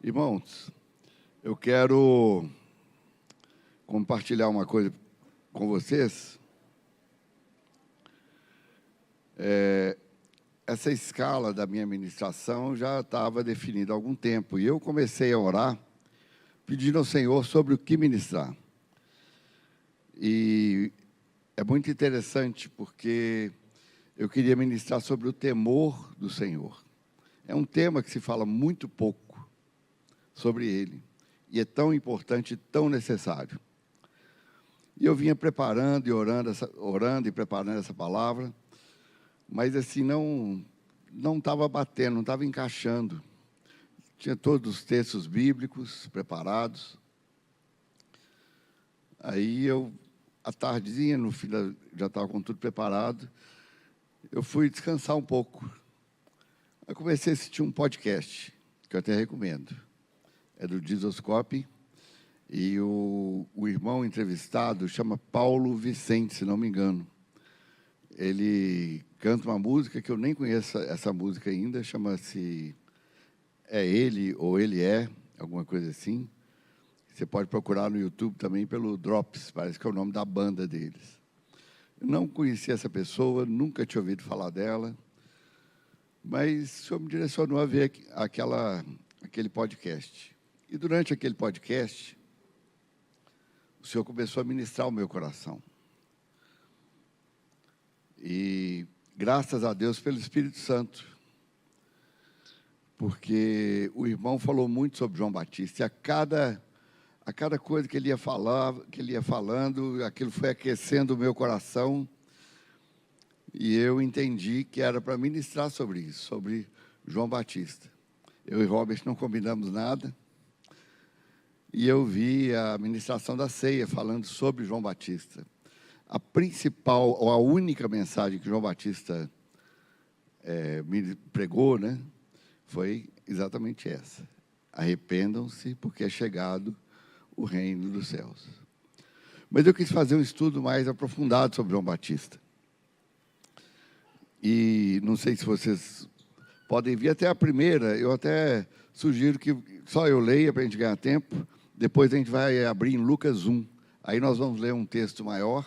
Irmãos, eu quero compartilhar uma coisa com vocês. Essa escala da minha ministração já estava definida há algum tempo, e eu comecei a orar, pedindo ao Senhor sobre o que ministrar. E é muito interessante, porque eu queria ministrar sobre o temor do Senhor. É um tema que se fala muito pouco sobre ele, e é tão importante e tão necessário. E eu vinha preparando e orando e preparando essa palavra, mas assim, não estava batendo, não estava encaixando. Tinha todos os textos bíblicos preparados. Aí eu, à tardezinha, no fim já estava com tudo preparado, eu fui descansar um pouco. Aí comecei a assistir um podcast, que eu até recomendo. É do Dizoscope, e o irmão entrevistado chama Paulo Vicente, se não me engano. Ele canta uma música que eu nem conheço essa música ainda, chama-se É Ele ou Ele É, alguma coisa assim. Você pode procurar no YouTube também pelo Drops, parece que é o nome da banda deles. Eu não conhecia essa pessoa, nunca tinha ouvido falar dela, mas o Senhor me direcionou a ver aquele podcast. E durante aquele podcast, o Senhor começou a ministrar o meu coração. E graças a Deus pelo Espírito Santo, porque o irmão falou muito sobre João Batista, e a cada coisa que ele ia falando, aquilo foi aquecendo o meu coração, e eu entendi que era para ministrar sobre isso, sobre João Batista. Eu e Robert não combinamos nada, e eu vi a ministração da ceia falando sobre João Batista. A principal, ou a única mensagem que João Batista me pregou, né, foi exatamente essa: arrependam-se, porque é chegado o reino dos céus. Mas eu quis fazer um estudo mais aprofundado sobre João Batista. E não sei se vocês podem vir até a primeira, eu até sugiro que só eu leia para a gente ganhar tempo, depois a gente vai abrir em Lucas 1. Aí nós vamos ler um texto maior,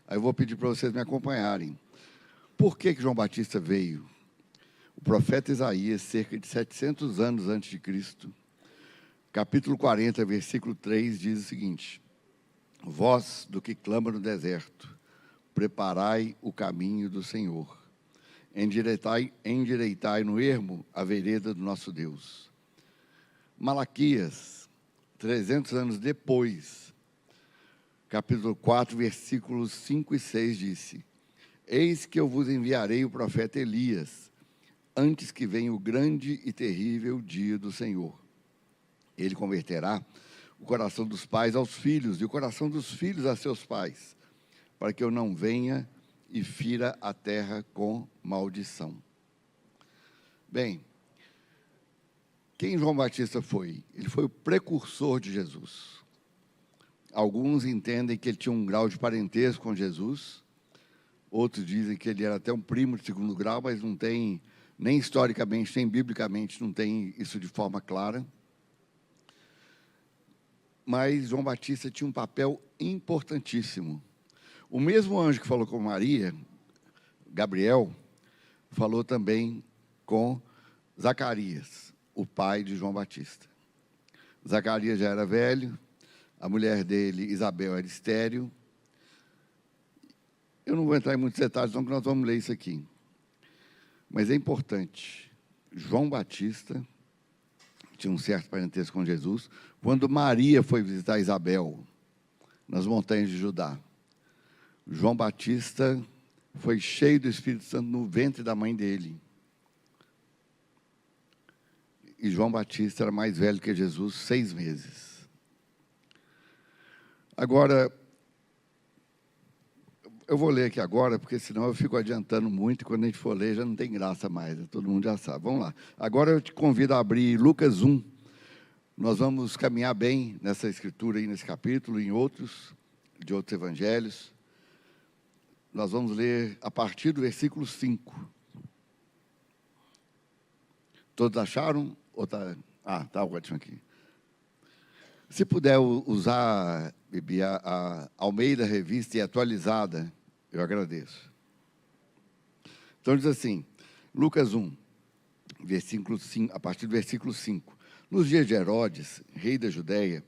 aí eu vou pedir para vocês me acompanharem. Por que João Batista veio? O profeta Isaías, cerca de 700 anos antes de Cristo, capítulo 40, versículo 3, diz o seguinte: Voz do que clama no deserto, preparai o caminho do Senhor, endireitai no ermo a vereda do nosso Deus. Malaquias, 300 anos depois, capítulo 4, versículos 5 e 6, disse: Eis que eu vos enviarei o profeta Elias, antes que venha o grande e terrível dia do Senhor. Ele converterá o coração dos pais aos filhos, e o coração dos filhos a seus pais, para que eu não venha e fira a terra com maldição. Bem, quem João Batista foi? Ele foi o precursor de Jesus. Alguns entendem que ele tinha um grau de parentesco com Jesus, outros dizem que ele era até um primo de segundo grau, mas não tem, nem historicamente, nem biblicamente, não tem isso de forma clara. Mas João Batista tinha um papel importantíssimo. O mesmo anjo que falou com Maria, Gabriel, falou também com Zacarias, o pai de João Batista. Zacarias já era velho, a mulher dele, Isabel, era estéril. Eu não vou entrar em muitos detalhes, não, que nós vamos ler isso aqui. Mas é importante. João Batista tinha um certo parentesco com Jesus. Quando Maria foi visitar Isabel, nas montanhas de Judá, João Batista foi cheio do Espírito Santo no ventre da mãe dele. E João Batista era mais velho que Jesus, 6 meses. Agora, eu vou ler aqui agora, porque senão eu fico adiantando muito, e quando a gente for ler já não tem graça mais, todo mundo já sabe. Vamos lá. Agora eu te convido a abrir Lucas 1. Nós vamos caminhar bem nessa escritura aí, nesse capítulo, em outros, de outros evangelhos. Nós vamos ler a partir do versículo 5. Todos acharam? Ou está Tá ótimo aqui. Se puder usar, Bibi, a Almeida Revista e atualizada, eu agradeço. Então, diz assim, Lucas 1, versículo 5, a partir do versículo 5. Nos dias de Herodes, rei da Judéia,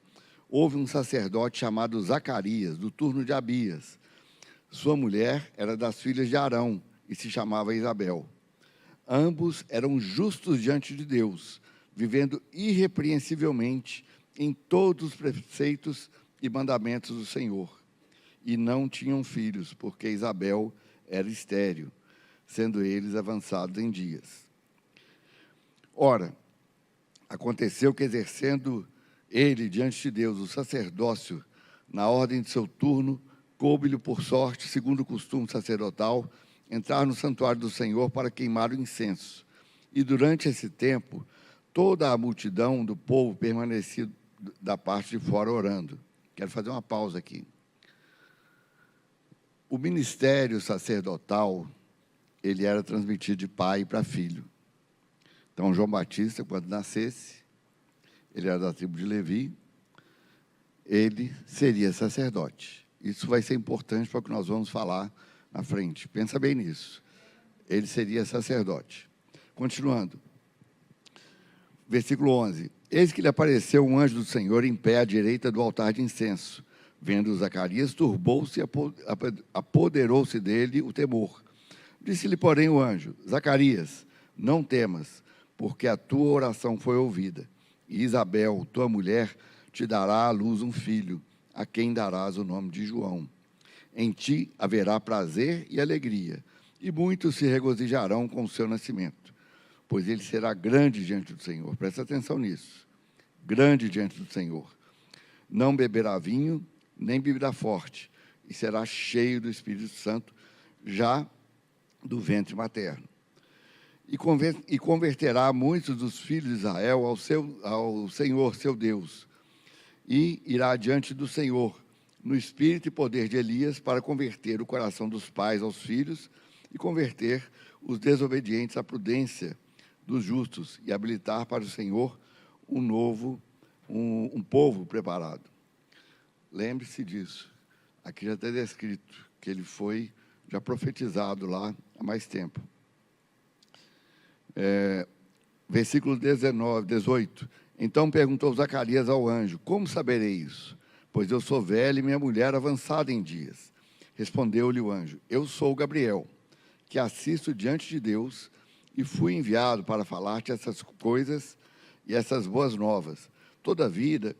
houve um sacerdote chamado Zacarias, do turno de Abias. Sua mulher era das filhas de Arão e se chamava Isabel. Ambos eram justos diante de Deus, vivendo irrepreensivelmente em todos os preceitos e mandamentos do Senhor. E não tinham filhos, porque Isabel era estéril, sendo eles avançados em dias. Ora, aconteceu que, exercendo ele diante de Deus o sacerdócio, na ordem de seu turno, coube-lhe por sorte, segundo o costume sacerdotal, entrar no santuário do Senhor para queimar o incenso. E durante esse tempo, toda a multidão do povo permanecia da parte de fora orando. Quero fazer uma pausa aqui. O ministério sacerdotal, ele era transmitido de pai para filho. Então, João Batista, quando nascesse, ele era da tribo de Levi, ele seria sacerdote. Isso vai ser importante para o que nós vamos falar na frente. Pensa bem nisso. Ele seria sacerdote. Continuando. Versículo 11. Eis que lhe apareceu um anjo do Senhor em pé à direita do altar de incenso. Vendo Zacarias, turbou-se e apoderou-se dele o temor. Disse-lhe, porém, o anjo, Zacarias, não temas, porque a tua oração foi ouvida. E Isabel, tua mulher, te dará à luz um filho, a quem darás o nome de João. Em ti haverá prazer e alegria, e muitos se regozijarão com o seu nascimento, pois ele será grande diante do Senhor. Presta atenção nisso. Grande diante do Senhor. Não beberá vinho, nem beberá forte, e será cheio do Espírito Santo, já do ventre materno. E converterá muitos dos filhos de Israel ao Senhor, seu Deus, e irá diante do Senhor, no espírito e poder de Elias, para converter o coração dos pais aos filhos e converter os desobedientes à prudência dos justos e habilitar para o Senhor um povo preparado. Lembre-se disso. Aqui já está descrito que ele foi já profetizado lá há mais tempo. Versículo 18. Então perguntou Zacarias ao anjo, como saberei isso? Pois eu sou velho e minha mulher avançada em dias. Respondeu-lhe o anjo, eu sou Gabriel, que assisto diante de Deus e fui enviado para falar-te essas coisas e essas boas novas. Todavia,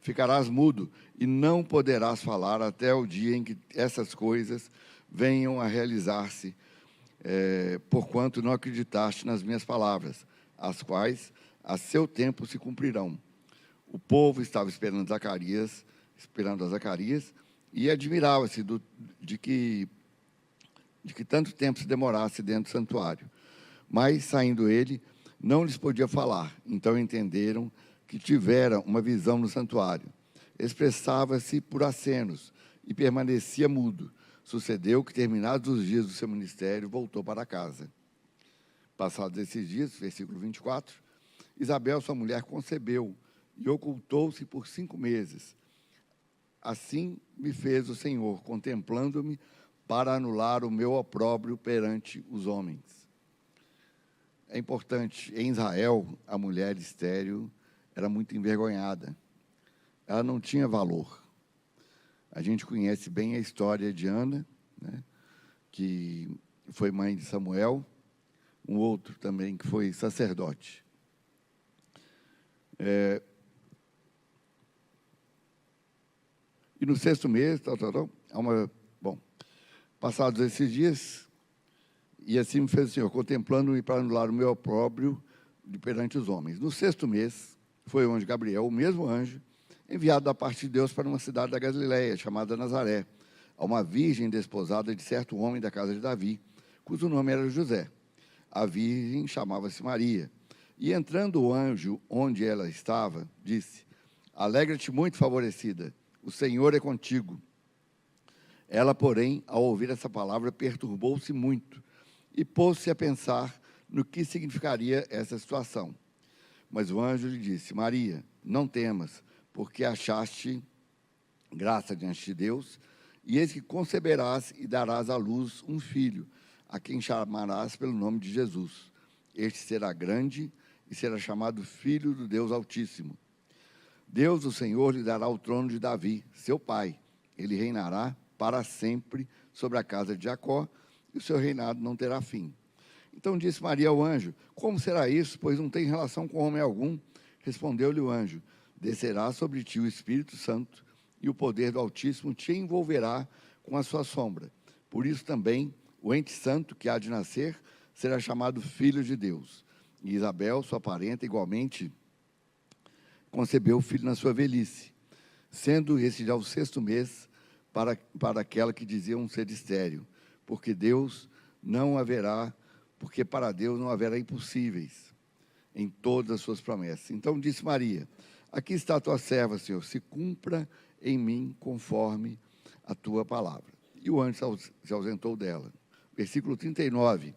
ficarás mudo e não poderás falar até o dia em que essas coisas venham a realizar-se, porquanto não acreditaste nas minhas palavras, as quais a seu tempo se cumprirão. O povo estava esperando a Zacarias, e admirava-se de que tanto tempo se demorasse dentro do santuário. Mas, saindo ele, não lhes podia falar. Então entenderam que tivera uma visão no santuário. Expressava-se por acenos e permanecia mudo. Sucedeu que, terminados os dias do seu ministério, voltou para casa. Passados esses dias, versículo 24, Isabel, sua mulher, concebeu e ocultou-se por 5 meses. Assim me fez o Senhor, contemplando-me para anular o meu opróbrio perante os homens. É importante, em Israel, a mulher estéril era muito envergonhada. Ela não tinha valor. A gente conhece bem a história de Ana, né, que foi mãe de Samuel, um outro também que foi sacerdote. E no 6º mês, passados esses dias, e assim me fez o Senhor, contemplando-me para anular o meu opróbrio perante os homens. No 6º mês, foi onde Gabriel, o mesmo anjo, enviado da parte de Deus para uma cidade da Galileia, chamada Nazaré, a uma virgem desposada de certo homem da casa de Davi, cujo nome era José. A virgem chamava-se Maria. E entrando o anjo onde ela estava, disse, alegra-te muito, favorecida, o Senhor é contigo. Ela, porém, ao ouvir essa palavra, perturbou-se muito e pôs-se a pensar no que significaria essa situação. Mas o anjo lhe disse: Maria, não temas, porque achaste graça diante de Deus, e eis que conceberás e darás à luz um filho, a quem chamarás pelo nome de Jesus. Este será grande e será chamado Filho do Deus Altíssimo. Deus, o Senhor, lhe dará o trono de Davi, seu pai. Ele reinará para sempre sobre a casa de Jacó, e o seu reinado não terá fim. Então disse Maria ao anjo: como será isso, pois não tem relação com homem algum? Respondeu-lhe o anjo: descerá sobre ti o Espírito Santo, e o poder do Altíssimo te envolverá com a sua sombra. Por isso também o ente santo que há de nascer será chamado Filho de Deus. E Isabel, sua parenta, igualmente concebeu o filho na sua velhice, sendo esse já o 6º mês para aquela que diziam ser estéril, porque para Deus não haverá impossíveis em todas as suas promessas. Então disse Maria: aqui está a tua serva, Senhor, se cumpra em mim conforme a tua palavra. E o anjo se ausentou dela. Versículo 39.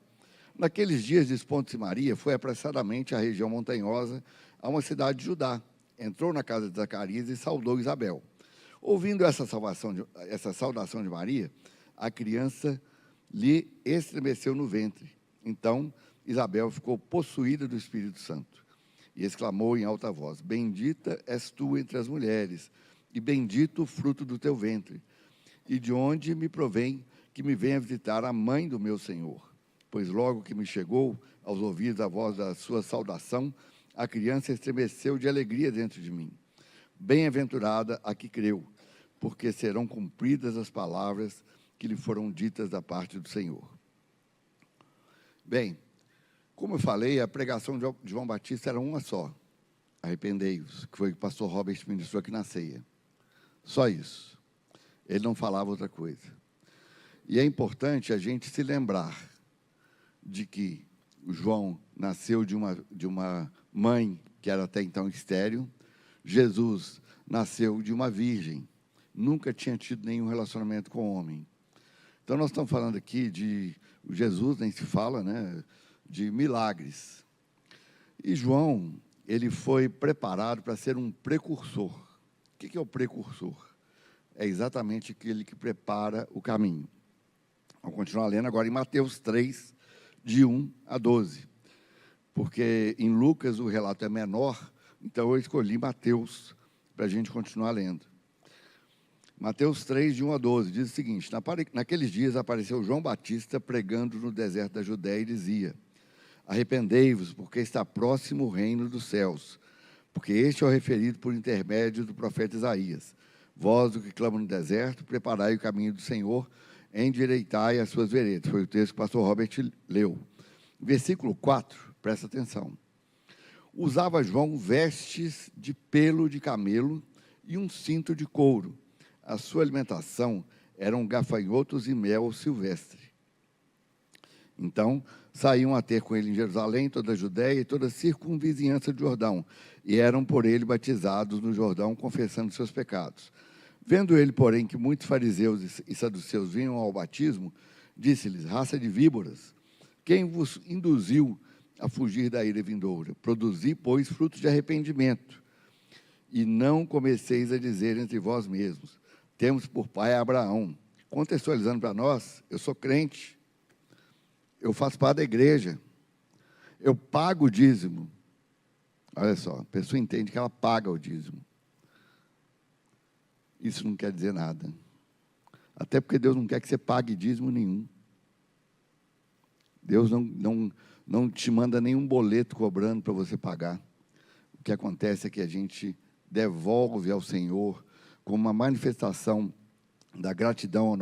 Naqueles dias, desponte-se Maria, foi apressadamente à região montanhosa, a uma cidade de Judá. Entrou na casa de Zacarias e saudou Isabel. Ouvindo essa saudação de Maria, a criança lhe estremeceu no ventre. Então Isabel ficou possuída do Espírito Santo e exclamou em alta voz: bendita és tu entre as mulheres, e bendito o fruto do teu ventre. E de onde me provém que me venha visitar a mãe do meu Senhor? Pois logo que me chegou aos ouvidos a voz da sua saudação, a criança estremeceu de alegria dentro de mim. Bem-aventurada a que creu, porque serão cumpridas as palavras que lhe foram ditas da parte do Senhor. Bem, como eu falei, a pregação de João Batista era uma só: arrependei-vos, que foi o que o pastor Robert ministrou aqui na ceia. Só isso. Ele não falava outra coisa. E é importante a gente se lembrar de que o João nasceu de uma mãe que era até então estéril. Jesus nasceu de uma virgem, nunca tinha tido nenhum relacionamento com homem. Então nós estamos falando aqui de Jesus, nem se fala, né, de milagres. E João, ele foi preparado para ser um precursor. O que é o precursor? É exatamente aquele que prepara o caminho. Vamos continuar lendo agora em Mateus 3, de 1 a 12. Porque em Lucas o relato é menor, então eu escolhi Mateus para a gente continuar lendo. Mateus 3, de 1 a 12, diz o seguinte: naqueles dias apareceu João Batista pregando no deserto da Judéia e dizia: arrependei-vos, porque está próximo o reino dos céus, porque este é o referido por intermédio do profeta Isaías. Vós, o que clama no deserto, preparai o caminho do Senhor, endireitai as suas veredas. Foi o texto que o pastor Robert leu. Versículo 4, presta atenção. Usava João vestes de pelo de camelo e um cinto de couro. A sua alimentação eram gafanhotos e mel silvestre. Então, saíam a ter com ele em Jerusalém, toda a Judéia e toda a circunvizinhança de Jordão, e eram por ele batizados no Jordão, confessando seus pecados. Vendo ele, porém, que muitos fariseus e saduceus vinham ao batismo, disse-lhes: raça de víboras, quem vos induziu a fugir da ira vindoura? Produzi, pois, frutos de arrependimento, e não comeceis a dizer entre vós mesmos: temos por pai Abraão. Contextualizando para nós, eu sou crente, eu faço parte da igreja, eu pago o dízimo. Olha só, a pessoa entende que ela paga o dízimo. Isso não quer dizer nada. Até porque Deus não quer que você pague dízimo nenhum. Deus não te manda nenhum boleto cobrando para você pagar. O que acontece é que a gente devolve ao Senhor como uma manifestação da gratidão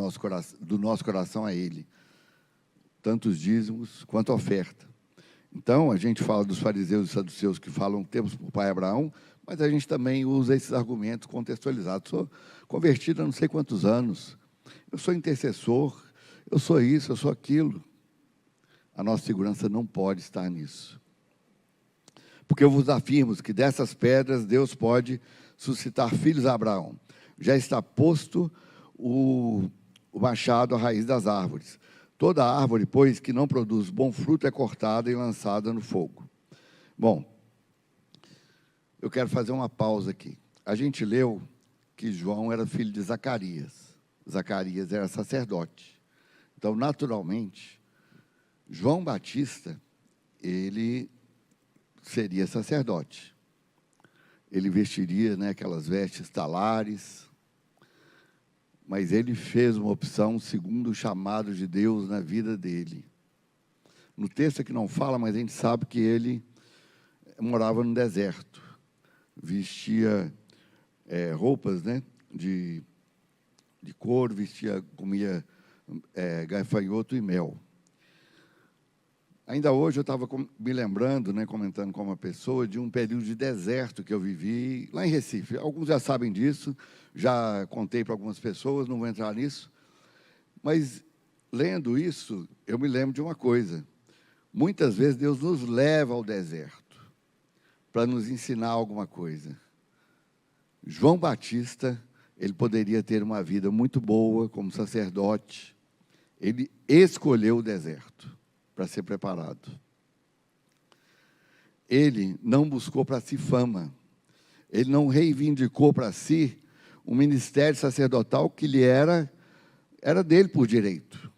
do nosso coração a Ele. Tanto os dízimos quanto a oferta. Então, a gente fala dos fariseus e saduceus que falam temos por pai Abraão, mas a gente também usa esses argumentos contextualizados. Sou convertido há não sei quantos anos, eu sou intercessor, eu sou isso, eu sou aquilo. A nossa segurança não pode estar nisso. Porque eu vos afirmo que dessas pedras Deus pode suscitar filhos a Abraão. Já está posto o machado à raiz das árvores. Toda árvore, pois, que não produz bom fruto é cortada e lançada no fogo. Bom, eu quero fazer uma pausa aqui. A gente leu que João era filho de Zacarias. Zacarias era sacerdote. Então, naturalmente, João Batista, ele seria sacerdote. Ele vestiria, né, aquelas vestes talares, mas ele fez uma opção segundo o chamado de Deus na vida dele. No texto aqui não fala, mas a gente sabe que ele morava no deserto, vestia roupas, né, de couro, comia gafanhoto e mel. Ainda hoje eu estava me lembrando, né, comentando com uma pessoa, de um período de deserto que eu vivi lá em Recife. Alguns já sabem disso, já contei para algumas pessoas, não vou entrar nisso. Mas, lendo isso, eu me lembro de uma coisa. Muitas vezes Deus nos leva ao deserto para nos ensinar alguma coisa. João Batista, ele poderia ter uma vida muito boa como sacerdote. Ele escolheu o deserto para ser preparado. Ele não buscou para si fama. Ele não reivindicou para si um ministério sacerdotal que lhe era dele por direito.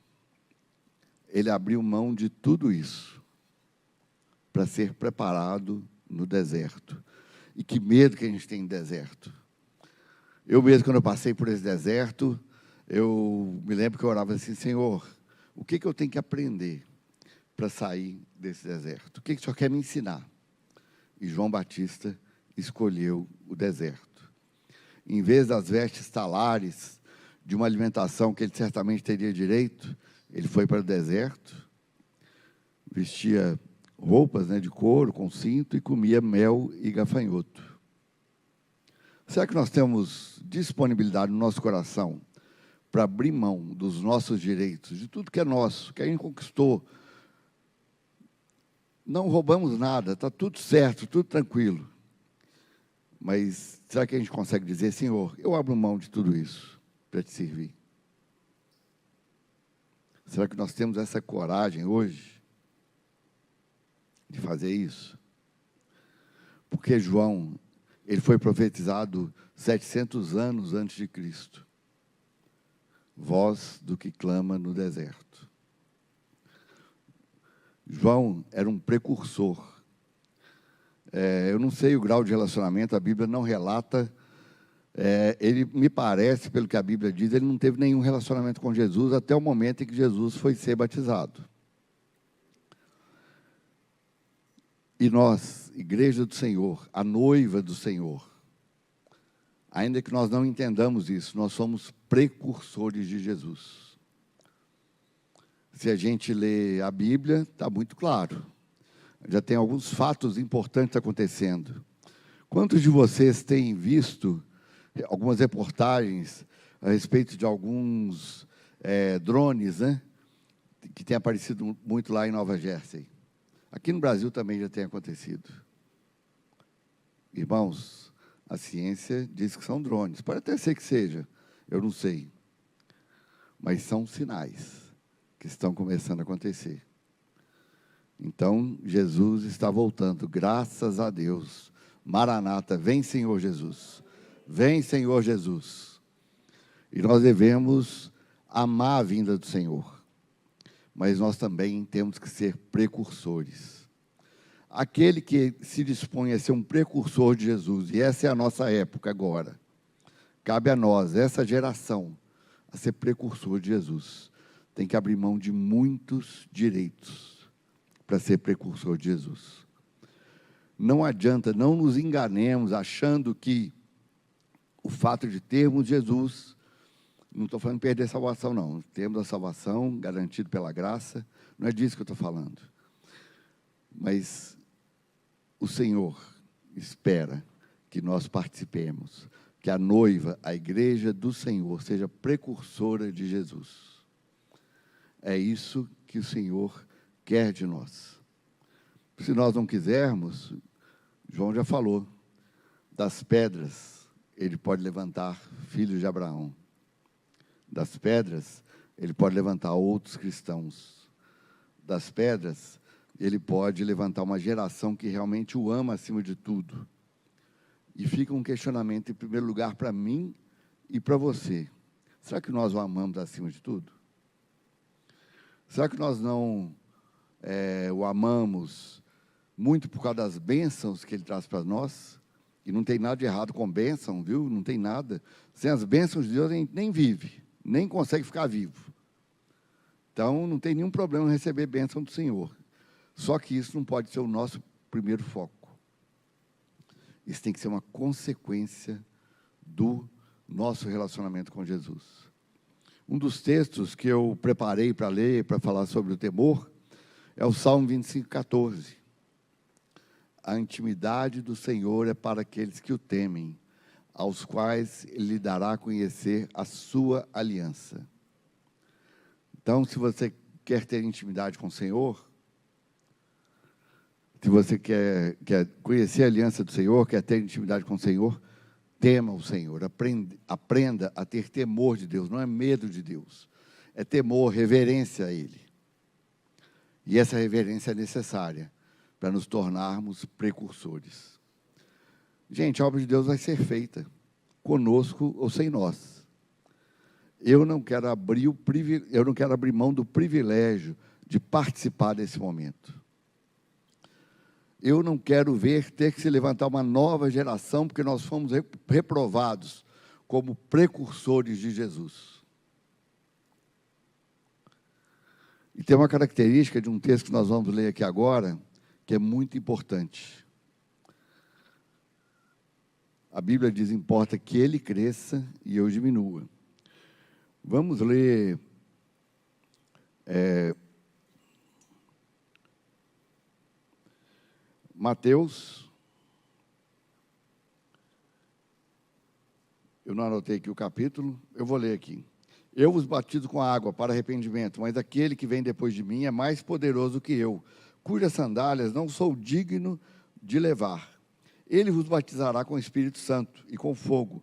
Ele abriu mão de tudo isso para ser preparado no deserto. E que medo que a gente tem em deserto. Eu mesmo, quando eu passei por esse deserto, eu me lembro que eu orava assim: Senhor, o que eu tenho que aprender para sair desse deserto? O que o Senhor quer me ensinar? E João Batista escolheu o deserto. Em vez das vestes talares, de uma alimentação que ele certamente teria direito, ele foi para o deserto, vestia roupas, né, de couro, com cinto, e comia mel e gafanhoto. Será que nós temos disponibilidade no nosso coração para abrir mão dos nossos direitos, de tudo que é nosso, que a gente conquistou? Não roubamos nada, está tudo certo, tudo tranquilo. Mas será que a gente consegue dizer: Senhor, eu abro mão de tudo isso para te servir? Será que nós temos essa coragem hoje de fazer isso? Porque João, ele foi profetizado 700 anos antes de Cristo. Voz do que clama no deserto. João era um precursor. Eu não sei o grau de relacionamento, a Bíblia não relata. Ele, me parece, pelo que a Bíblia diz, ele não teve nenhum relacionamento com Jesus até o momento em que Jesus foi ser batizado. E nós, Igreja do Senhor, a noiva do Senhor, ainda que nós não entendamos isso, nós somos precursores de Jesus. Se a gente lê a Bíblia, está muito claro. Já tem alguns fatos importantes acontecendo. Quantos de vocês têm visto algumas reportagens a respeito de alguns drones, né, que têm aparecido muito lá em Nova Jersey? Aqui no Brasil também já tem acontecido. Irmãos, a ciência diz que são drones. Pode até ser que seja, eu não sei. Mas são sinais que estão começando a acontecer. Então, Jesus está voltando, graças a Deus. Maranata, vem Senhor Jesus. Vem Senhor Jesus. E nós devemos amar a vinda do Senhor. Mas nós também temos que ser precursores. Aquele que se dispõe a ser um precursor de Jesus, e essa é a nossa época agora, cabe a nós, essa geração, a ser precursor de Jesus. Tem que abrir mão de muitos direitos para ser precursor de Jesus. Não adianta, não nos enganemos achando que o fato de termos Jesus, não estou falando de perder a salvação, não. Temos a salvação garantida pela graça, não é disso que eu estou falando. Mas o Senhor espera que nós participemos, que a noiva, a igreja do Senhor, seja precursora de Jesus. É isso que o Senhor quer de nós. Se nós não quisermos, João já falou, das pedras ele pode levantar filhos de Abraão. Das pedras ele pode levantar outros cristãos. Das pedras ele pode levantar uma geração que realmente o ama acima de tudo. E fica um questionamento, em primeiro lugar, para mim e para você. Será que nós o amamos acima de tudo? Será que nós não o amamos muito por causa das bênçãos que Ele traz para nós? E não tem nada de errado com bênção, viu? Não tem nada. Sem as bênçãos de Deus, a gente nem vive, nem consegue ficar vivo. Então, não tem nenhum problema em receber bênção do Senhor. Só que isso não pode ser o nosso primeiro foco. Isso tem que ser uma consequência do nosso relacionamento com Jesus. Um dos textos que eu preparei para ler, para falar sobre o temor, é o Salmo 25:14. A intimidade do Senhor é para aqueles que o temem, aos quais Ele lhe dará a conhecer a sua aliança. Então, se você quer ter intimidade com o Senhor, se você quer conhecer a aliança do Senhor, quer ter intimidade com o Senhor, tema o Senhor, aprenda a ter temor de Deus, não é medo de Deus, é temor, reverência a Ele. E essa reverência é necessária para nos tornarmos precursores. Gente, a obra de Deus vai ser feita, conosco ou sem nós. Eu não quero abrir mão do privilégio de participar desse momento. Eu não quero ver ter que se levantar uma nova geração, porque nós fomos reprovados como precursores de Jesus. E tem uma característica de um texto que nós vamos ler aqui agora, que é muito importante. A Bíblia diz: importa que ele cresça e eu diminua. Vamos ler Mateus. Eu não anotei aqui o capítulo, eu vou ler aqui. Eu vos batizo com água para arrependimento, mas aquele que vem depois de mim é mais poderoso que eu, cujas sandálias não sou digno de levar. Ele vos batizará com o Espírito Santo e com fogo.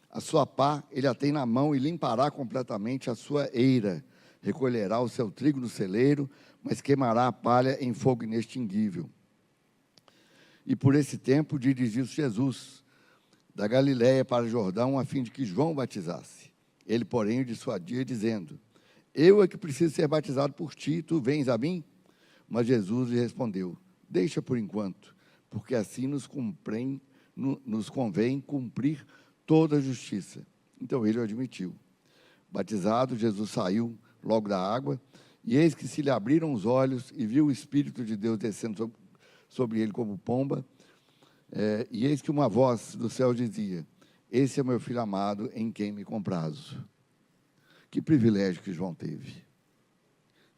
A sua pá ele a tem na mão e limpará completamente a sua eira. Recolherá o seu trigo no celeiro, mas queimará a palha em fogo inextinguível. E por esse tempo dirigiu-se Jesus da Galiléia para Jordão, a fim de que João batizasse. Ele, porém, o dissuadia, dizendo: eu é que preciso ser batizado por ti, tu vens a mim? Mas Jesus lhe respondeu: deixa por enquanto, porque assim nos convém cumprir toda a justiça. Então ele o admitiu. Batizado, Jesus saiu logo da água, e eis que se lhe abriram os olhos, e viu o Espírito de Deus descendo sobre ele como pomba, e eis que uma voz do céu dizia: esse é o meu filho amado, em quem me comprazo. Que privilégio que João teve.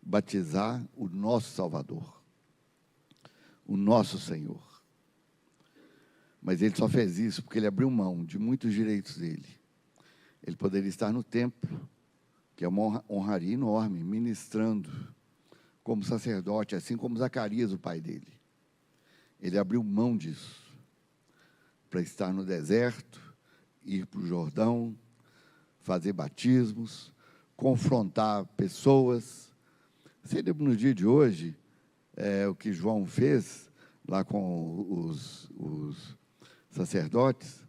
Batizar o nosso Salvador, o nosso Senhor. Mas ele só fez isso porque ele abriu mão de muitos direitos dele. Ele poderia estar no templo, que é uma honraria enorme, ministrando como sacerdote, assim como Zacarias, o pai dele. Ele abriu mão disso para estar no deserto, ir para o Jordão, fazer batismos, confrontar pessoas. Você lembra no dia de hoje, o que João fez lá com os sacerdotes?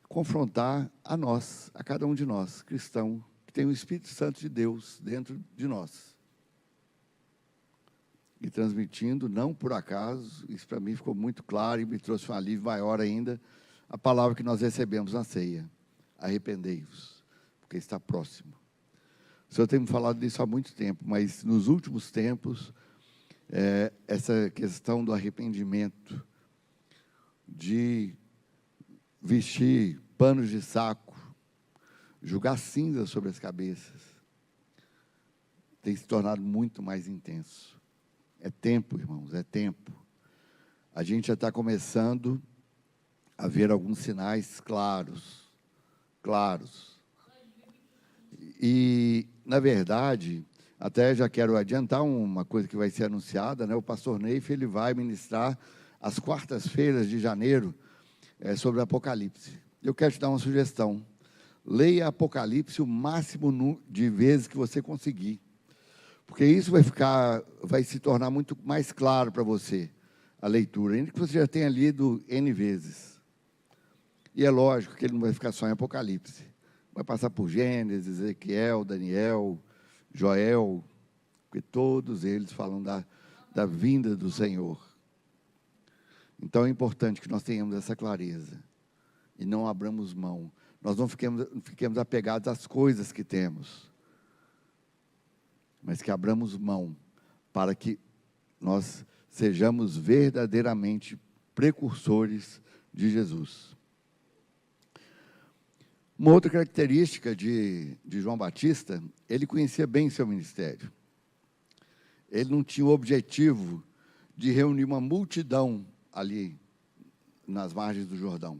Confrontar a nós, a cada um de nós, cristão, que tem o Espírito Santo de Deus dentro de nós. E transmitindo, não por acaso, isso para mim ficou muito claro e me trouxe um alívio maior ainda, a palavra que nós recebemos na ceia: arrependei-vos, porque está próximo. O Senhor tem me falado disso há muito tempo, mas nos últimos tempos, essa questão do arrependimento, de vestir panos de saco, jogar cinza sobre as cabeças, tem se tornado muito mais intenso. É tempo, irmãos, é tempo. A gente já está começando a ver alguns sinais claros. E, na verdade, até já quero adiantar uma coisa que vai ser anunciada, né? O pastor Neif, ele vai ministrar às quartas-feiras de janeiro sobre Apocalipse. Eu quero te dar uma sugestão: leia Apocalipse o máximo de vezes que você conseguir, porque isso vai se tornar muito mais claro para você, a leitura, ainda que você já tenha lido N vezes. E é lógico que ele não vai ficar só em Apocalipse. Vai passar por Gênesis, Ezequiel, Daniel, Joel, porque todos eles falam da vinda do Senhor. Então é importante que nós tenhamos essa clareza e não abramos mão. Nós não fiquemos apegados às coisas que temos, mas que abramos mão para que nós sejamos verdadeiramente precursores de Jesus. Uma outra característica de João Batista, ele conhecia bem seu ministério. Ele não tinha o objetivo de reunir uma multidão ali nas margens do Jordão.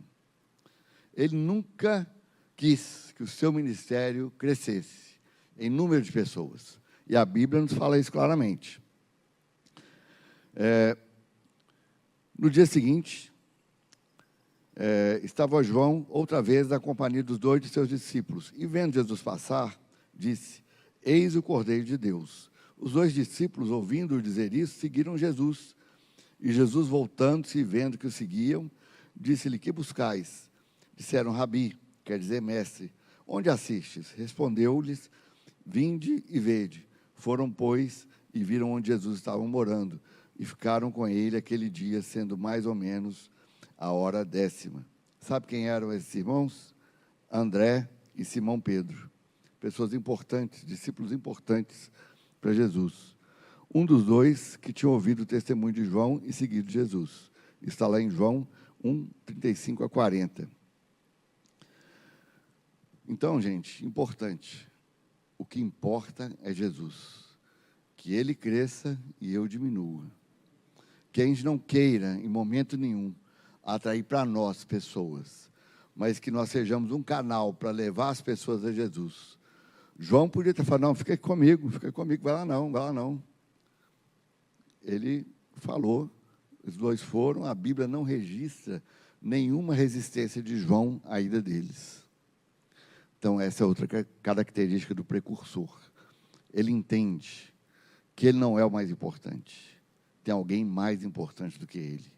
Ele nunca quis que o seu ministério crescesse em número de pessoas. E a Bíblia nos fala isso claramente. No dia seguinte, estava João, outra vez, na companhia dos 2 de seus discípulos. E vendo Jesus passar, disse: eis o Cordeiro de Deus. Os 2 discípulos, ouvindo-o dizer isso, seguiram Jesus. E Jesus, voltando-se e vendo que o seguiam, disse-lhe: que buscais? Disseram: Rabi, quer dizer mestre, onde assistes? Respondeu-lhes: vinde e vede. Foram, pois, e viram onde Jesus estava morando, e ficaram com ele aquele dia, sendo mais ou menos a hora 10ª. Sabe quem eram esses irmãos? André e Simão Pedro. Pessoas importantes, discípulos importantes para Jesus. Um dos 2 que tinha ouvido o testemunho de João e seguido Jesus. Está lá em João 1, 35 a 40. Então, gente, importante. O que importa é Jesus. Que Ele cresça e eu diminua. Que a gente não queira, em momento nenhum, atrair para nós pessoas, mas que nós sejamos um canal para levar as pessoas a Jesus. João podia ter falado: não, fica comigo, vai lá não. Ele falou, os 2 foram, a Bíblia não registra nenhuma resistência de João à ida deles. Então, essa é outra característica do precursor. Ele entende que ele não é o mais importante. Tem alguém mais importante do que ele,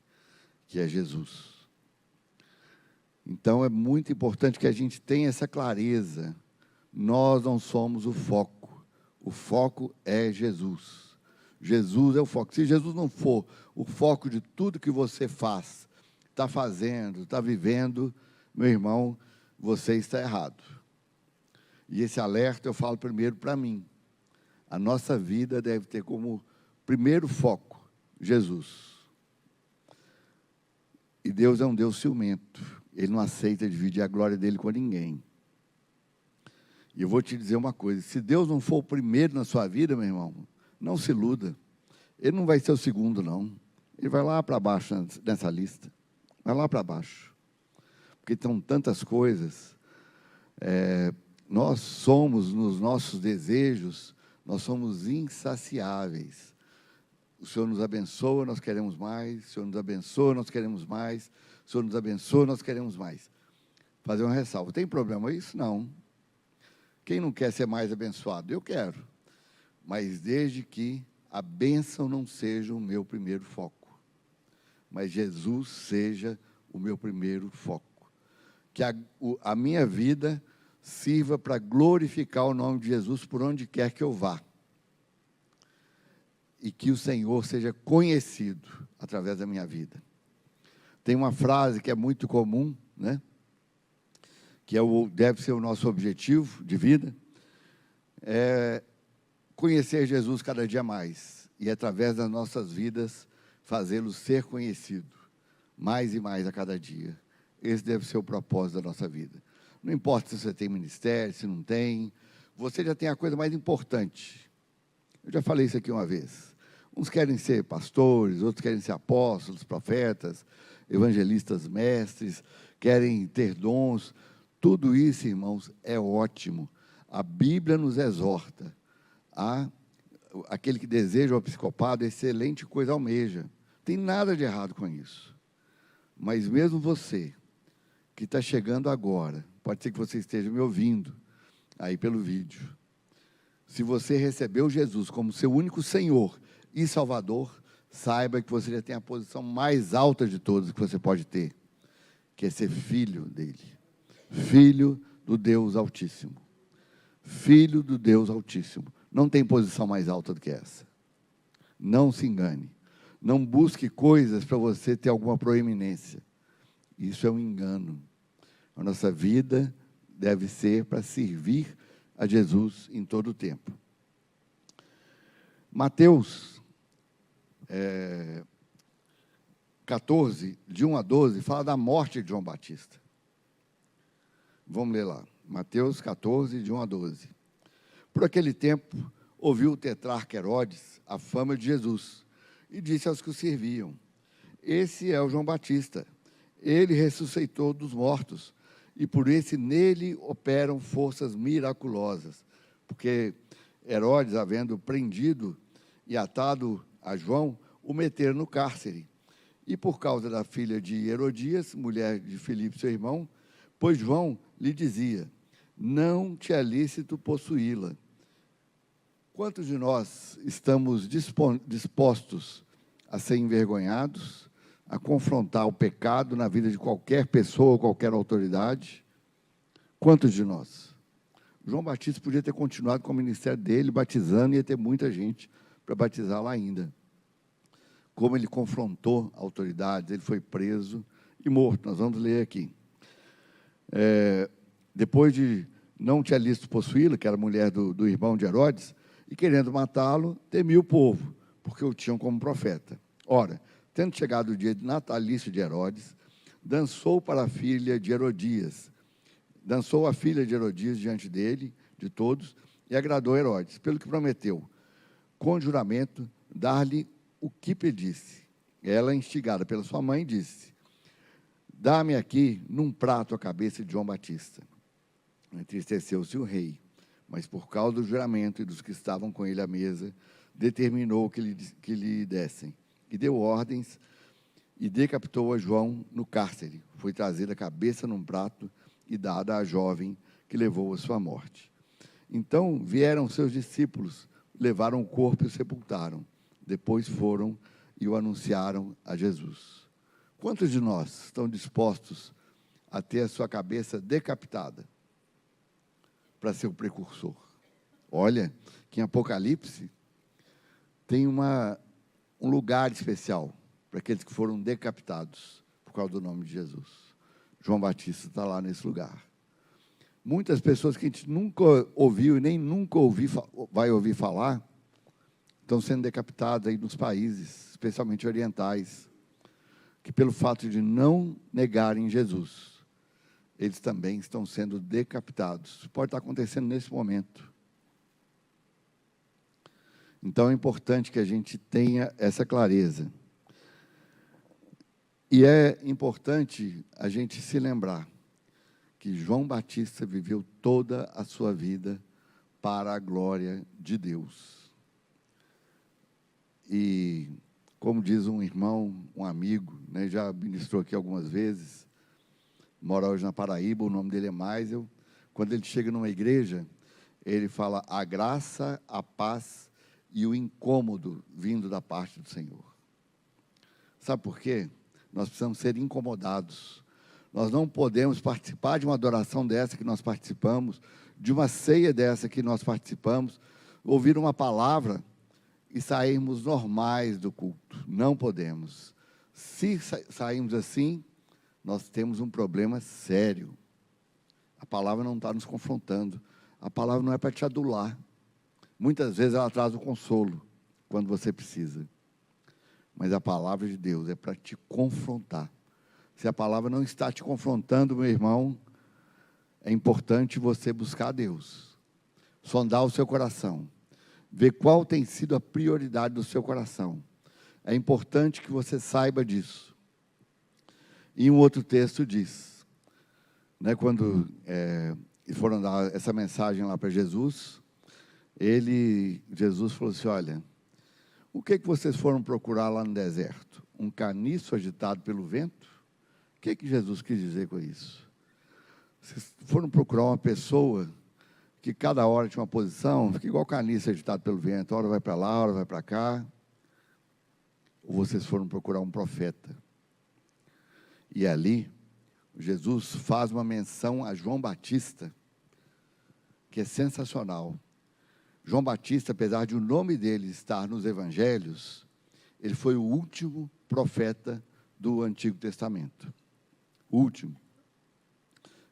que é Jesus. Então, é muito importante que a gente tenha essa clareza. Nós não somos o foco é Jesus. Jesus é o foco. Se Jesus não for o foco de tudo que você faz, está fazendo, está vivendo, meu irmão, você está errado. E esse alerta eu falo primeiro para mim. A nossa vida deve ter como primeiro foco Jesus. E Deus é um Deus ciumento. Ele não aceita dividir a glória dele com ninguém. E eu vou te dizer uma coisa: se Deus não for o primeiro na sua vida, meu irmão, não se iluda. Ele não vai ser o segundo, não. Ele vai lá para baixo nessa lista. Vai lá para baixo. Porque estão tantas coisas. Nós somos, nos nossos desejos, nós somos insaciáveis. O Senhor nos abençoa, nós queremos mais. O Senhor nos abençoa, nós queremos mais. O Senhor nos abençoa, nós queremos mais. Fazer uma ressalva. Tem problema isso? Não. Quem não quer ser mais abençoado? Eu quero. Mas desde que a bênção não seja o meu primeiro foco. Mas Jesus seja o meu primeiro foco. Que a minha vida sirva para glorificar o nome de Jesus por onde quer que eu vá. E que o Senhor seja conhecido através da minha vida. Tem uma frase que é muito comum, né? Que deve ser o nosso objetivo de vida, é conhecer Jesus cada dia mais, e através das nossas vidas, fazê-lo ser conhecido, mais e mais a cada dia. Esse deve ser o propósito da nossa vida. Não importa se você tem ministério, se não tem, você já tem a coisa mais importante. Eu já falei isso aqui uma vez. Uns querem ser pastores, outros querem ser apóstolos, profetas, evangelistas, mestres, querem ter dons. Tudo isso, irmãos, é ótimo. A Bíblia nos exorta. Aquele que deseja o episcopado, excelente coisa almeja. Não tem nada de errado com isso. Mas mesmo você, que está chegando agora, pode ser que você esteja me ouvindo aí pelo vídeo. Se você recebeu Jesus como seu único Senhor e Salvador, saiba que você já tem a posição mais alta de todas que você pode ter, que é ser filho dele, filho do Deus Altíssimo. Filho do Deus Altíssimo. Não tem posição mais alta do que essa. Não se engane. Não busque coisas para você ter alguma proeminência. Isso é um engano. A nossa vida deve ser para servir a Jesus em todo o tempo. Mateus 14, de 1 a 12, fala da morte de João Batista. Vamos ler lá. Mateus 14, de 1 a 12. Por aquele tempo, ouviu o tetrarca Herodes a fama de Jesus e disse aos que o serviam: esse é o João Batista. Ele ressuscitou dos mortos e por esse nele operam forças miraculosas. Porque Herodes, havendo prendido e atado a João, o meteram no cárcere. E por causa da filha de Herodias, mulher de Filipe, seu irmão, pois João lhe dizia: não te é lícito possuí-la. Quantos de nós estamos dispostos a ser envergonhados, a confrontar o pecado na vida de qualquer pessoa ou qualquer autoridade? Quantos de nós? João Batista podia ter continuado com o ministério dele, batizando, e ia ter muita gente para batizar lá ainda. Como ele confrontou autoridades, ele foi preso e morto. Nós vamos ler aqui. Depois de não ter lícito possuí-la, que era mulher do irmão de Herodes, e querendo matá-lo, temia o povo, porque o tinham como profeta. Ora, tendo chegado o dia natalício de Herodes, dançou para a filha de Herodias. Dançou a filha de Herodias diante dele, de todos, e agradou Herodes, pelo que prometeu, com juramento, dar-lhe o que pedisse. Ela, instigada pela sua mãe, disse: dá-me aqui, num prato, a cabeça de João Batista. Entristeceu-se o rei, mas por causa do juramento e dos que estavam com ele à mesa, determinou que lhe dessem. E deu ordens e decapitou a João no cárcere. Foi trazida a cabeça num prato e dada à jovem que levou a sua morte. Então vieram seus discípulos, levaram o corpo e o sepultaram. Depois foram e o anunciaram a Jesus. Quantos de nós estão dispostos a ter a sua cabeça decapitada para ser o precursor? Olha, que em Apocalipse tem um lugar especial para aqueles que foram decapitados por causa do nome de Jesus. João Batista está lá nesse lugar. Muitas pessoas que a gente nunca ouviu e nem nunca vai ouvir falar, estão sendo decapitadas aí nos países, especialmente orientais, que pelo fato de não negarem Jesus, eles também estão sendo decapitados. Isso pode estar acontecendo nesse momento. Então é importante que a gente tenha essa clareza. E é importante a gente se lembrar que João Batista viveu toda a sua vida para a glória de Deus. E, como diz um irmão, um amigo, né, já ministrou aqui algumas vezes, mora hoje na Paraíba, o nome dele é Maisel. Quando ele chega numa igreja, ele fala a graça, a paz e o incômodo vindo da parte do Senhor. Sabe por quê? Nós precisamos ser incomodados. Nós não podemos participar de uma adoração dessa que nós participamos, de uma ceia dessa que nós participamos, ouvir uma palavra e sairmos normais do culto. Não podemos. Se sairmos assim, nós temos um problema sério. A palavra não está nos confrontando. A palavra não é para te adular. Muitas vezes ela traz o consolo, quando você precisa. Mas a palavra de Deus é para te confrontar. Se a palavra não está te confrontando, meu irmão, é importante você buscar a Deus. Sondar o seu coração. Ver qual tem sido a prioridade do seu coração. É importante que você saiba disso. E um outro texto diz, né, quando foram dar essa mensagem lá para Jesus, Jesus falou assim: olha, o que vocês foram procurar lá no deserto? Um caniço agitado pelo vento? O que Jesus quis dizer com isso? Vocês foram procurar uma pessoa que cada hora tinha uma posição, fica igual caniço agitado pelo vento, hora vai para lá, hora vai para cá? Ou vocês foram procurar um profeta? E ali, Jesus faz uma menção a João Batista, que é sensacional. João Batista, apesar de o nome dele estar nos evangelhos, ele foi o último profeta do Antigo Testamento. O último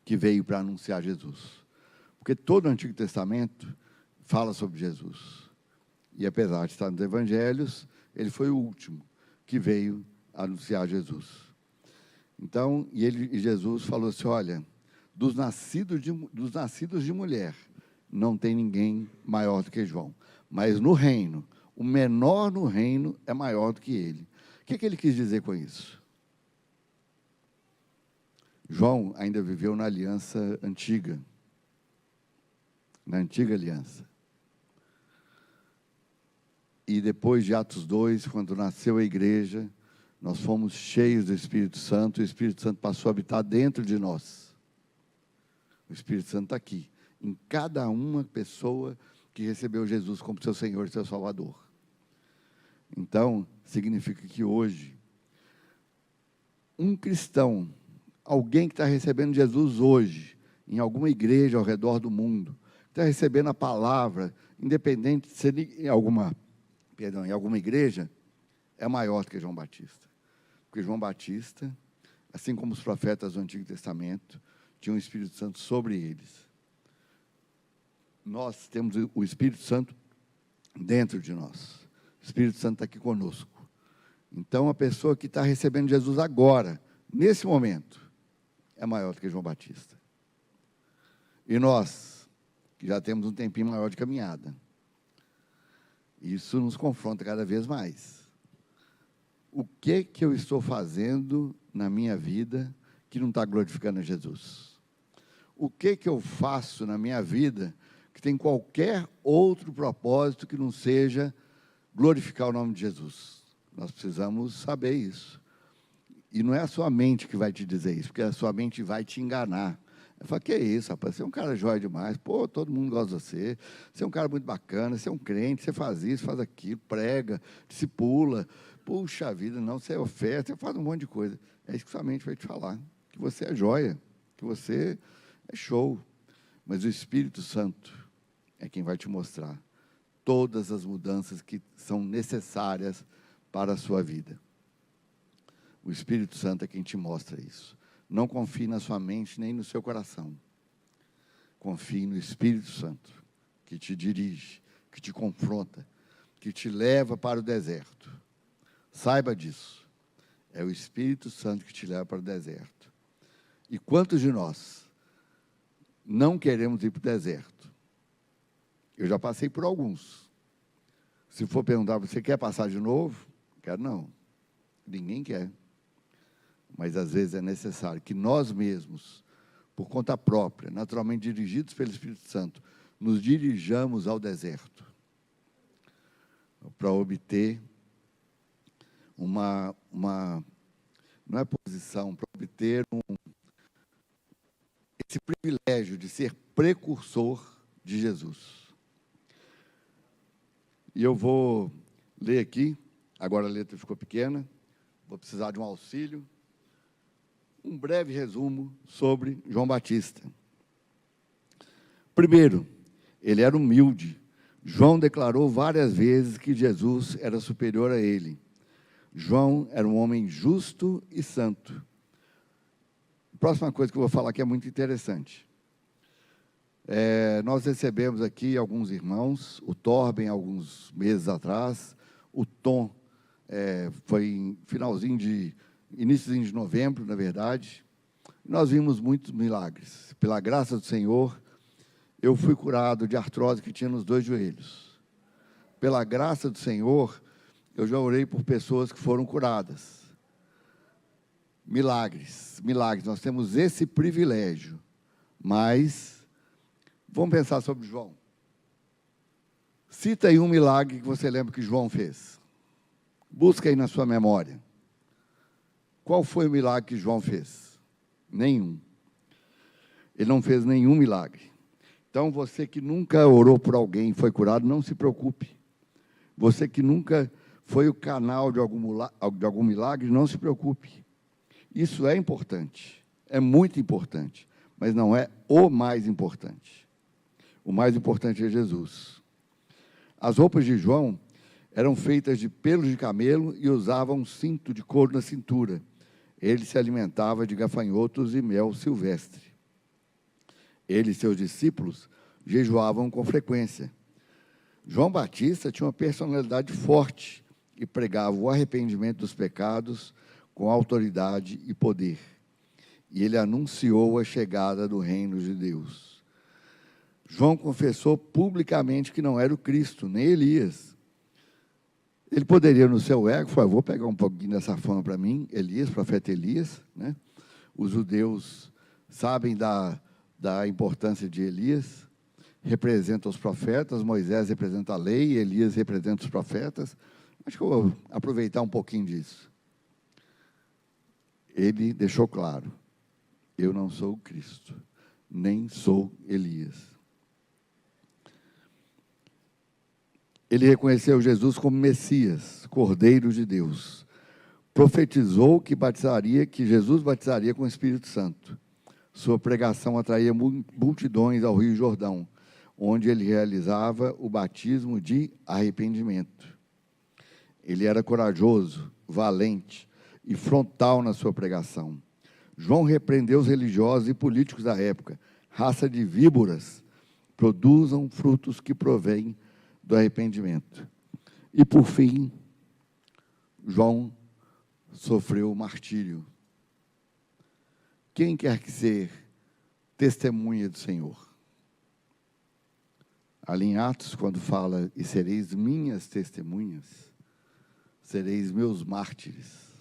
que veio para anunciar Jesus. Porque todo o Antigo Testamento fala sobre Jesus. E apesar de estar nos evangelhos, ele foi o último que veio anunciar Jesus. Então, e Jesus falou assim, olha, dos nascidos de mulher, não tem ninguém maior do que João. Mas no reino, o menor no reino é maior do que ele. O que ele quis dizer com isso? João ainda viveu na aliança antiga. Na antiga aliança. E depois de Atos 2, quando nasceu a igreja, nós fomos cheios do Espírito Santo, e o Espírito Santo passou a habitar dentro de nós. O Espírito Santo está aqui, em cada uma pessoa que recebeu Jesus como seu Senhor e seu Salvador. Então, significa que hoje, um cristão, alguém que está recebendo Jesus hoje, em alguma igreja ao redor do mundo, está recebendo a palavra, independente de ser em alguma igreja, é maior do que João Batista. Porque João Batista, assim como os profetas do Antigo Testamento, tinham o Espírito Santo sobre eles. Nós temos o Espírito Santo dentro de nós. O Espírito Santo está aqui conosco. Então, a pessoa que está recebendo Jesus agora, nesse momento, é maior do que João Batista. E nós, que já temos um tempinho maior de caminhada, isso nos confronta cada vez mais. O que eu estou fazendo na minha vida que não está glorificando a Jesus? O que eu faço na minha vida que tem qualquer outro propósito que não seja glorificar o nome de Jesus? Nós precisamos saber isso. E não é a sua mente que vai te dizer isso, porque a sua mente vai te enganar. Eu falo, que é isso, rapaz? Você é um cara jóia demais. Pô, todo mundo gosta de você. Você é um cara muito bacana, você é um crente, você faz isso, faz aquilo, prega, discipula. Puxa vida, não, você é oferta, você faz um monte de coisa. É isso que sua mente vai te falar. Que você é jóia, que você é show. Mas o Espírito Santo é quem vai te mostrar todas as mudanças que são necessárias para a sua vida. O Espírito Santo é quem te mostra isso. Não confie na sua mente nem no seu coração. Confie no Espírito Santo, que te dirige, que te confronta, que te leva para o deserto. Saiba disso. É o Espírito Santo que te leva para o deserto. E quantos de nós não queremos ir para o deserto? Eu já passei por alguns. Se for perguntar, você quer passar de novo? Quero não. Ninguém quer. Mas às vezes é necessário que nós mesmos, por conta própria, naturalmente dirigidos pelo Espírito Santo, nos dirijamos ao deserto para obter não é posição, para obter esse privilégio de ser precursor de Jesus. E eu vou ler aqui, agora a letra ficou pequena, vou precisar de um auxílio. Um breve resumo sobre João Batista. Primeiro, ele era humilde. João declarou várias vezes que Jesus era superior a ele. João era um homem justo e santo. A próxima coisa que eu vou falar aqui é muito interessante. Nós recebemos aqui alguns irmãos, o Torben, alguns meses atrás, o Tom, foi em iníciozinho de novembro, na verdade, nós vimos muitos milagres. Pela graça do Senhor, eu fui curado de artrose que tinha nos 2 joelhos. Pela graça do Senhor, eu já orei por pessoas que foram curadas. Milagres, milagres, nós temos esse privilégio. Mas, vamos pensar sobre João. Cita aí um milagre que você lembra que João fez. Busca aí na sua memória. Qual foi o milagre que João fez? Nenhum. Ele não fez nenhum milagre. Então, você que nunca orou por alguém e foi curado, não se preocupe. Você que nunca foi o canal de algum milagre, não se preocupe. Isso é importante. é muito importante, mas não é o mais importante. O mais importante é Jesus. As roupas de João eram feitas de pelos de camelo e usavam um cinto de couro na cintura. Ele se alimentava de gafanhotos e mel silvestre. Ele e seus discípulos jejuavam com frequência. João Batista tinha uma personalidade forte e pregava o arrependimento dos pecados com autoridade e poder. E ele anunciou a chegada do reino de Deus. João confessou publicamente que não era o Cristo, nem Elias. Ele poderia, no seu ego, falar: vou pegar um pouquinho dessa fama para mim, Elias, profeta Elias, né? Os judeus sabem da importância de Elias, representa os profetas, Moisés representa a lei, Elias representa os profetas. Acho que eu vou aproveitar um pouquinho disso. Ele deixou claro: eu não sou o Cristo, nem sou Elias. Ele reconheceu Jesus como Messias, Cordeiro de Deus. Profetizou que Jesus batizaria com o Espírito Santo. Sua pregação atraía multidões ao Rio Jordão, onde ele realizava o batismo de arrependimento. Ele era corajoso, valente e frontal na sua pregação. João repreendeu os religiosos e políticos da época: raça de víboras, produzam frutos que provêm do arrependimento. E, por fim, João sofreu o martírio. Quem quer que ser testemunha do Senhor? Ali em Atos, quando fala: e sereis minhas testemunhas, sereis meus mártires.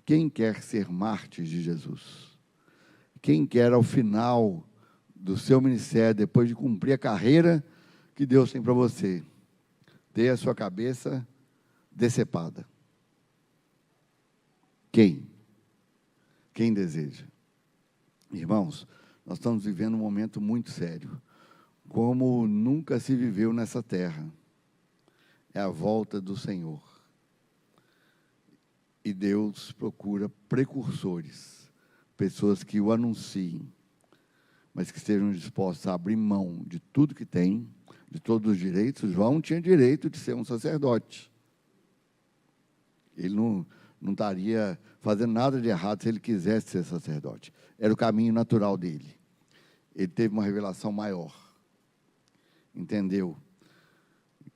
Quem quer ser mártir de Jesus? Quem quer, ao final do seu ministério, depois de cumprir a carreira que Deus tem para você, ter a sua cabeça decepada? Quem? Quem deseja? Irmãos, nós estamos vivendo um momento muito sério, como nunca se viveu nessa terra. É a volta do Senhor. E Deus procura precursores, pessoas que o anunciem, mas que estejam dispostos a abrir mão de tudo que tem, de todos os direitos. João tinha direito de ser um sacerdote. Ele não estaria fazendo nada de errado se ele quisesse ser sacerdote. Era o caminho natural dele. Ele teve uma revelação maior. Entendeu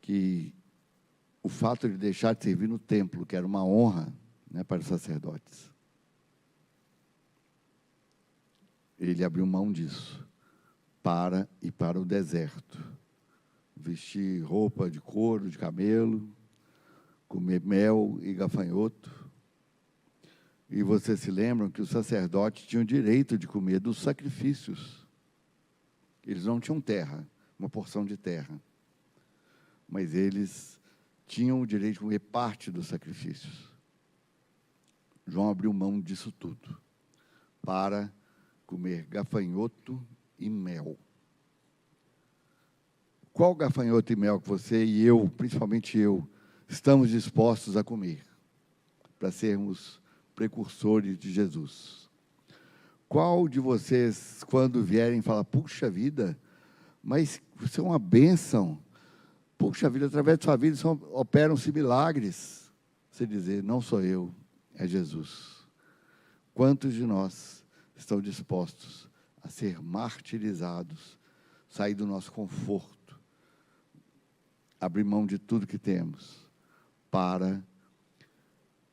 que o fato de deixar de servir no templo, que era uma honra, né, para os sacerdotes, ele abriu mão disso para ir para o deserto, vestir roupa de couro, de camelo, comer mel e gafanhoto. E vocês se lembram que os sacerdotes tinham direito de comer dos sacrifícios. Eles não tinham terra, uma porção de terra, mas eles tinham o direito de comer parte dos sacrifícios. João abriu mão disso tudo para comer gafanhoto e mel. Qual gafanhoto e mel que você e eu, principalmente eu, estamos dispostos a comer para sermos precursores de Jesus? Qual de vocês, quando vierem, fala: puxa vida, mas você é uma bênção, puxa vida, através da sua vida operam-se milagres? Você dizer: não sou eu, é Jesus. Quantos de nós estão dispostos a ser martirizados, sair do nosso conforto, abrir mão de tudo que temos, para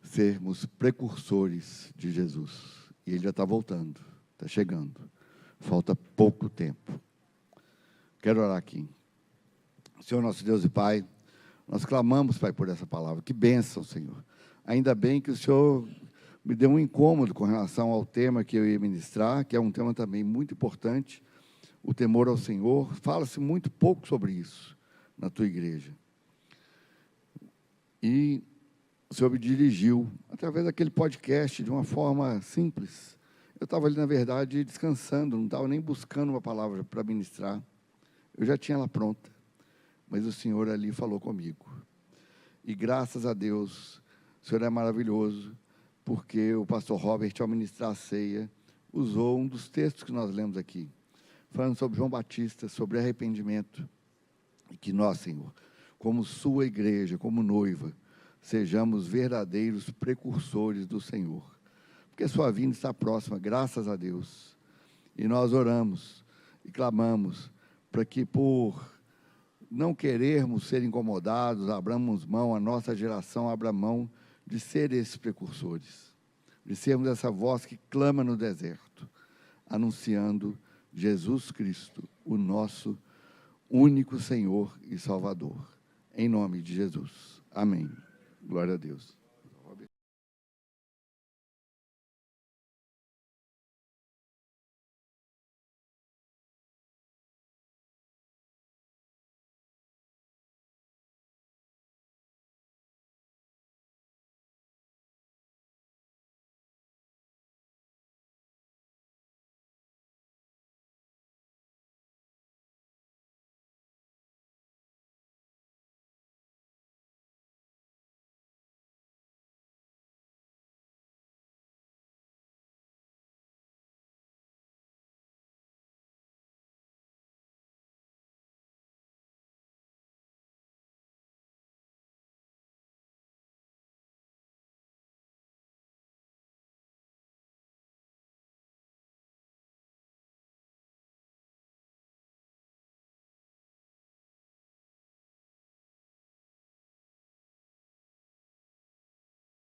sermos precursores de Jesus? E Ele já está voltando, está chegando, falta pouco tempo. Quero orar aqui. Senhor nosso Deus e Pai, nós clamamos, Pai, por essa palavra. Que bênção, Senhor. Ainda bem que o Senhor me deu um incômodo com relação ao tema que eu ia ministrar, que é um tema também muito importante, o temor ao Senhor. Fala-se muito pouco sobre isso na tua igreja. E o Senhor me dirigiu, através daquele podcast, de uma forma simples. Eu estava ali, na verdade, descansando, não estava nem buscando uma palavra para ministrar. Eu já tinha ela pronta, mas o Senhor ali falou comigo. E graças a Deus, o Senhor é maravilhoso, porque o pastor Robert, ao ministrar a ceia, usou um dos textos que nós lemos aqui, falando sobre João Batista, sobre arrependimento, e que nós, Senhor, como sua igreja, como noiva, sejamos verdadeiros precursores do Senhor, porque sua vinda está próxima, graças a Deus, e nós oramos e clamamos para que, por não querermos ser incomodados, abramos mão, a nossa geração abra mão de ser esses precursores, de sermos essa voz que clama no deserto, anunciando Jesus Cristo, o nosso único Senhor e Salvador. Em nome de Jesus. Amém. Glória a Deus.